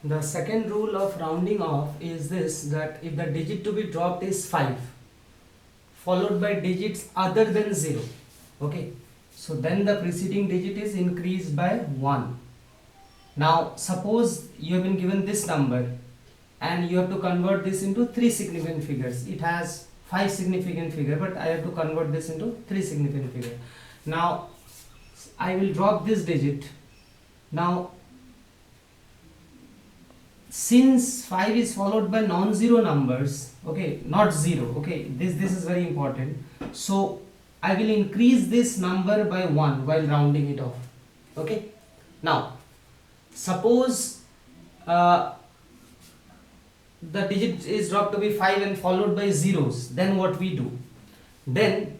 The second rule of rounding off is this, that if the digit to be dropped is 5 followed by digits other than 0, okay, so then the preceding digit is increased by 1. Now suppose you have been given this number and you have to convert this into 3 significant figures. It has 5 significant figure, but I have to convert this into 3 significant figure. Now I will drop this digit. Now since 5 is followed by non-zero numbers, okay, not 0, okay, this is very important, so I will increase this number by 1 while rounding it off, okay. Now suppose the digit is dropped to be 5 and followed by zeros, then what we do? Then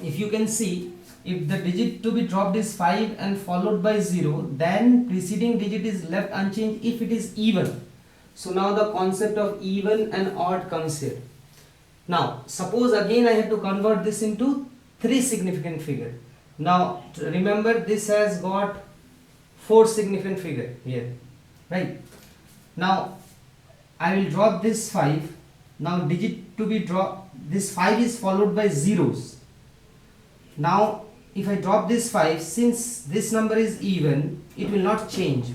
if you can see, if the digit to be dropped is 5 and followed by 0, then preceding digit is left unchanged if it is even. So now the concept of even and odd comes here. Now suppose again I have to convert this into 3 significant figure. Now remember, this has got 4 significant figure here, right? Now I will drop this 5. Now digit to be dropped, this 5 is followed by zeros. Now if I drop this 5, since this number is even, it will not change.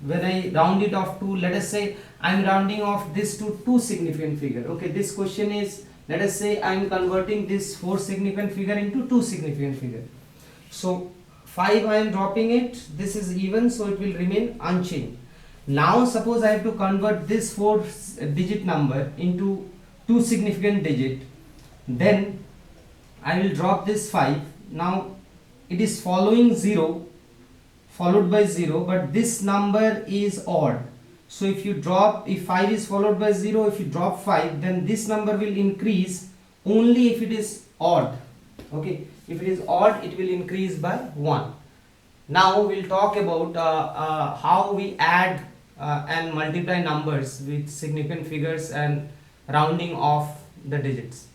When I round it off to, let us say I am rounding off this to 2 significant figure. Okay, this question is, let us say I am converting this 4 significant figure into 2 significant figure. So 5 I am dropping it, this is even, so it will remain unchanged. Now suppose I have to convert this 4 digit number into 2 significant digit, then I will drop this 5. Now it is following 0 followed by 0, but this number is odd. So if you drop, if 5 is followed by 0, if you drop 5, then this number will increase only if it is odd, okay. If it is odd, it will increase by 1. Now we'll talk about how we add and multiply numbers with significant figures and rounding off the digits.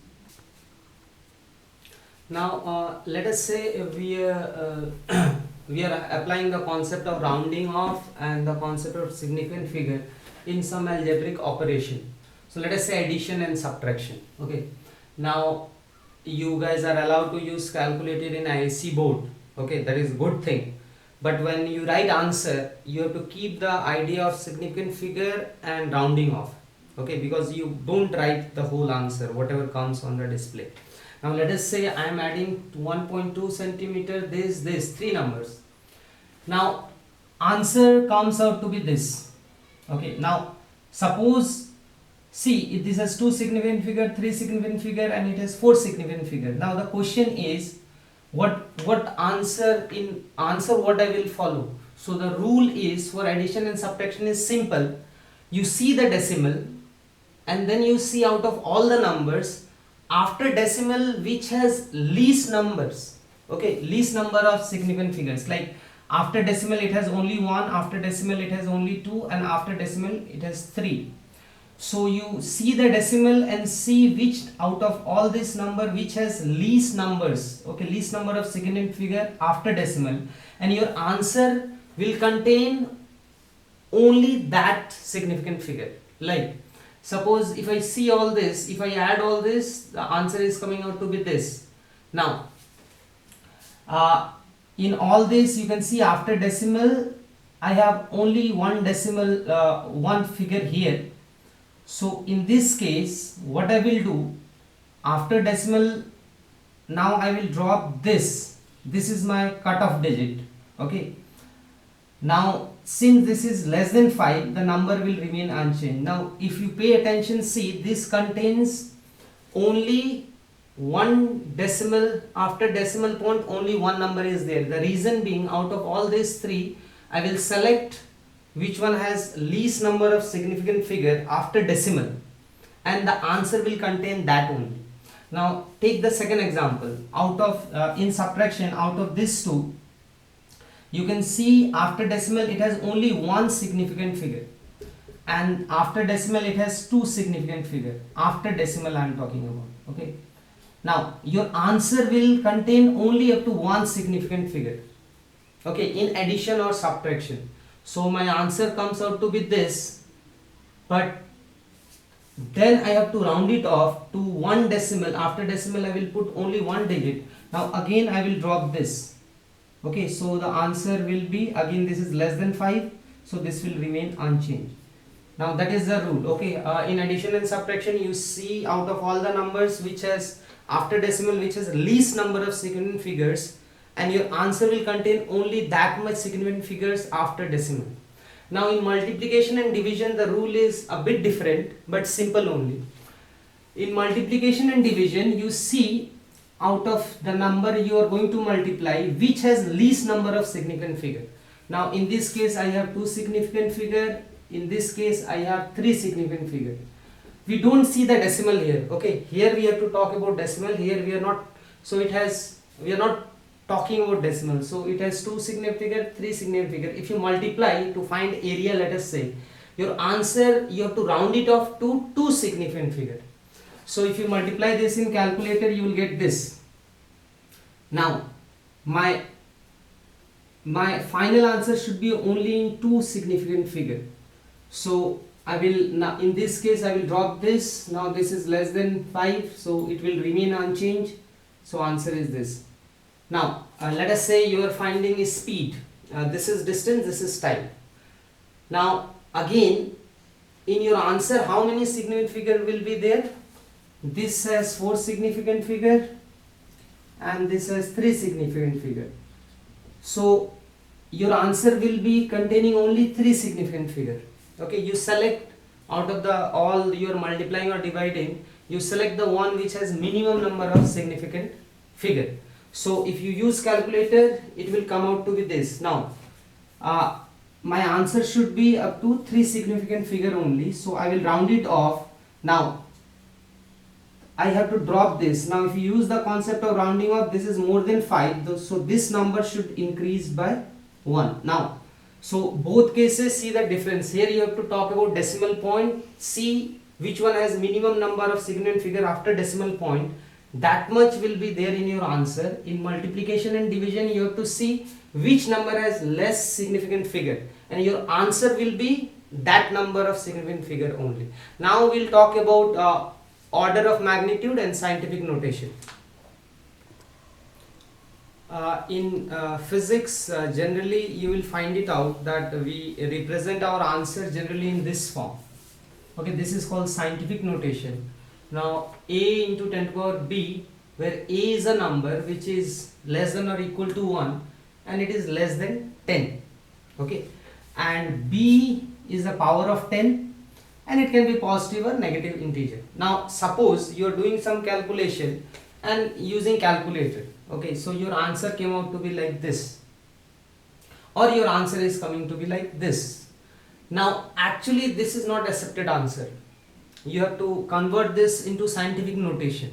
Now let us say we we are applying the concept of rounding off and the concept of significant figure in some algebraic operation. So let us say addition and subtraction, okay. Now you guys are allowed to use calculator in ISC board, okay, that is good thing. But when you write answer, you have to keep the idea of significant figure and rounding off, okay, because you don't write the whole answer whatever comes on the display. Now let us say I am adding 1.2 centimeter, this 3 numbers. Now answer comes out to be this, okay. Now suppose, see, this has 2 significant figure, 3 significant figure, and it has 4 significant figure. Now the question is, what answer what I will follow. So the rule is for addition and subtraction is simple. You see the decimal and then you see out of all the numbers, after decimal which has least numbers, okay, least number of significant figures. Like after decimal it has only 1, after decimal it has only 2, and after decimal it has 3. So you see the decimal and see which out of all this number which has least numbers, okay, least number of significant figure after decimal, and your answer will contain only that significant figure. Like suppose if I see all this, if I add all this, the answer is coming out to be this. Now in all this you can see after decimal I have only one decimal, one figure here. So in this case what I will do, after decimal, now I will drop this is my cutoff digit, okay. Now since this is less than 5, the number will remain unchanged. Now if you pay attention, see, this contains only one decimal, after decimal point only one number is there. The reason being, out of all these 3 I will select which one has least number of significant figure after decimal, and the answer will contain that only. Now take the second example. Out of in subtraction, out of this 2, you can see after decimal it has only one significant figure, and after decimal it has 2 significant figure. After decimal I am talking about, okay. Now your answer will contain only up to one significant figure, okay, in addition or subtraction. So my answer comes out to be this, but then I have to round it off to one decimal. After decimal I will put only one digit. Now again I will drop this. Okay, so the answer will be, again this is less than 5, so this will remain unchanged. Now that is the rule. Okay, in addition and subtraction, you see out of all the numbers which has after decimal which has least number of significant figures, and your answer will contain only that much significant figures after decimal. Now in multiplication and division the rule is a bit different but simple only. In multiplication and division you see out of the number you are going to multiply which has least number of significant figure. Now in this case I have 2 significant figure, in this case I have 3 significant figure. We don't see the decimal here. Okay, here we have to talk about decimal, here we are not, so it has, we are not talking about decimal, so it has 2 significant figure, 3 significant figure. If you multiply to find area, let us say, your answer you have to round it off to 2 significant figure. So if you multiply this in calculator you will get this. Now my final answer should be only in 2 significant figure. So I will, now in this case I will drop this. Now this is less than 5, so it will remain unchanged. So answer is this. Now let us say you are finding is speed. This is distance, this is time. Now again in your answer how many significant figure will be there? This has 4 significant figure and this has 3 significant figure. So your answer will be containing only 3 significant figure. Okay, you select out of the all you are multiplying or dividing, you select the one which has minimum number of significant figure. So if you use calculator it will come out to be this. Now my answer should be up to 3 significant figure only, so I will round it off. Now I have to drop this. Now if you use the concept of rounding off, this is more than 5, so this number should increase by 1. Now so both cases, see the difference. Here you have to talk about decimal point, see which one has minimum number of significant figure after decimal point, that much will be there in your answer. In multiplication and division you have to see which number has less significant figure, and your answer will be that number of significant figure only. Now we'll talk about order of magnitude and scientific notation. In physics generally you will find it out that we represent our answer generally in this form. Okay, this is called scientific notation. Now a into 10 to the power b, where a is a number which is less than or equal to 1 and it is less than 10. Okay, and b is the power of 10 and it can be positive or negative integer. Now suppose you are doing some calculation and using calculator. Okay, so your answer came out to be like this, or your answer is coming to be like this. Now actually this is not accepted answer. You have to convert this into scientific notation.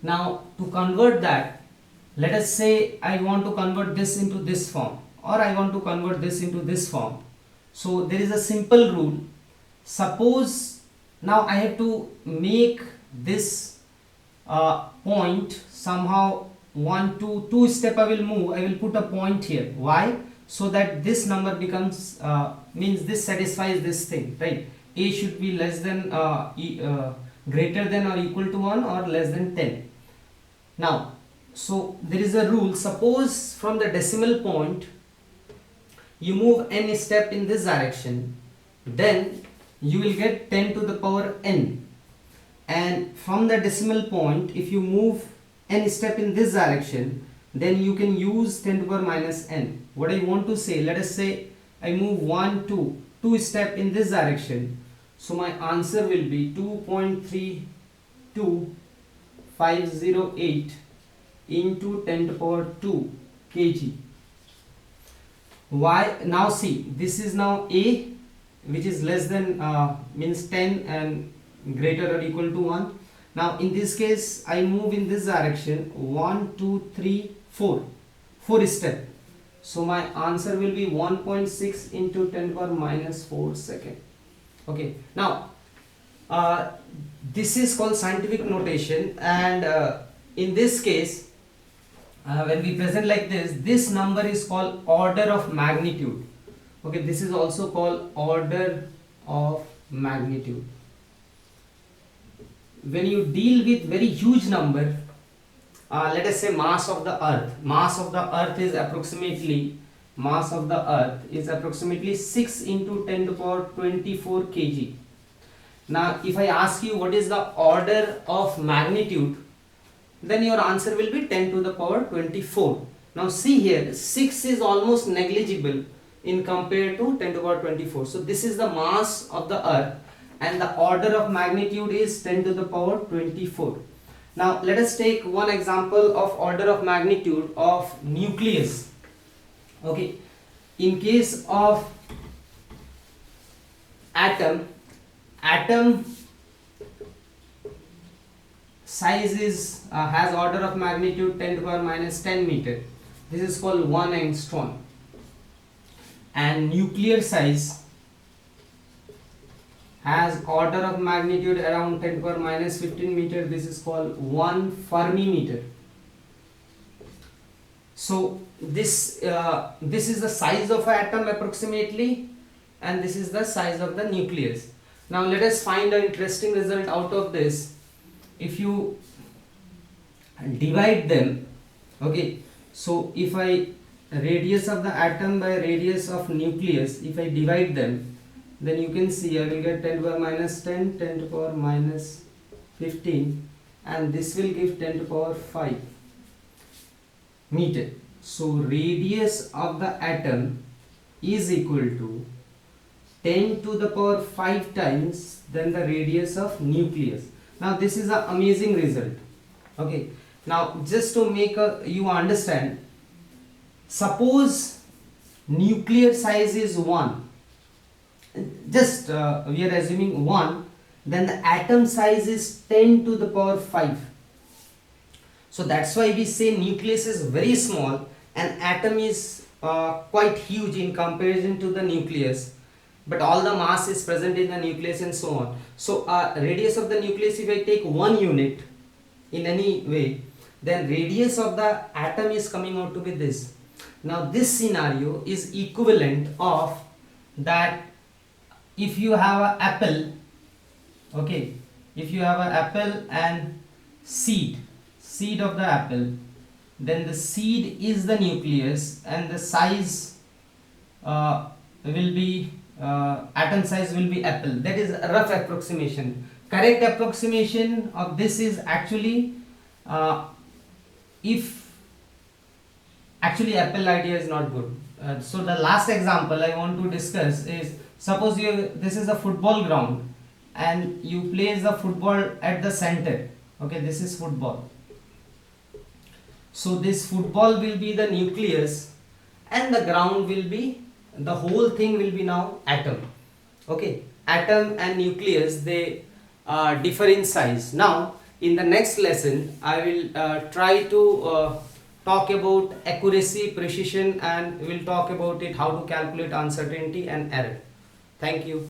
Now to convert that, let us say I want to convert this into this form, or I want to convert this into this form. So there is a simple rule. Suppose now I have to make this point somehow 1 to 2 step I will move, I will put a point here. Why? So that this number becomes means this satisfies this thing, right? A should be less than greater than or equal to 1 or less than 10. Now so there is a rule. Suppose from the decimal point you move n step in this direction, then you will get 10 to the power n, and from the decimal point if you move n step in this direction, then you can use 10 to the power minus n. What I want to say, let us say I move 1 2 step in this direction, so my answer will be 2.32508 into 10 to the power 2 kg. Why? Now see, this is now a which is less than means 10 and greater or equal to 1. Now in this case I move in this direction 1 2 3 4 step, so my answer will be 1.6 into 10 to the power minus 4 second. Okay, now this is called scientific notation, and in this case when we present like this number is called order of magnitude. Okay, this is also called order of magnitude. When you deal with very huge number, let us say mass of the earth is approximately 6 into 10 to the power 24 kg. Now if I ask you what is the order of magnitude, then your answer will be 10 to the power 24. Now see here, 6 is almost negligible in compared to 10 to the power 24. So this is the mass of the earth and the order of magnitude is 10 to the power 24. Now let us take one example of order of magnitude of nucleus. Okay, in case of atom size is has order of magnitude 10 to the power minus 10 meter. This is called 1 angstrom. And nuclear size has order of magnitude around 10 to the power minus 15 meter. This is called 1 Fermi meter. So this is the size of an atom approximately, and this is the size of the nucleus. Now let us find an interesting result out of this. If you divide them, okay, so if I radius of the atom by radius of nucleus, if I divide them, then you can see I will get 10 to the power minus 10, 10 to the power minus 15, and this will give 10 to the power 5 meter. So radius of the atom is equal to 10 to the power 5 times than the radius of nucleus. Now this is an amazing result. Okay, now just to make you understand, suppose nuclear size is 1, just we are assuming 1, then the atom size is 10 to the power 5. So that's why we say nucleus is very small and atom is quite huge in comparison to the nucleus, but all the mass is present in the nucleus and so on. So radius of the nucleus, if I take 1 unit in any way, then radius of the atom is coming out to be this. Now this scenario is equivalent of that if you have an apple, okay, if you have an apple and seed of the apple, then the seed is the nucleus and the size will be atom size will be apple. That is a rough approximation. Correct approximation of this is actually if actually apple idea is not good. So the last example I want to discuss is, suppose this is a football ground and you place the football at the center. Okay, this is football. So this football will be the nucleus and the ground will be, the whole thing will be now atom. Okay, atom and nucleus, they differ in size. Now in the next lesson I will try to talk about accuracy, precision, and we will talk about it how to calculate uncertainty and error. Thank you.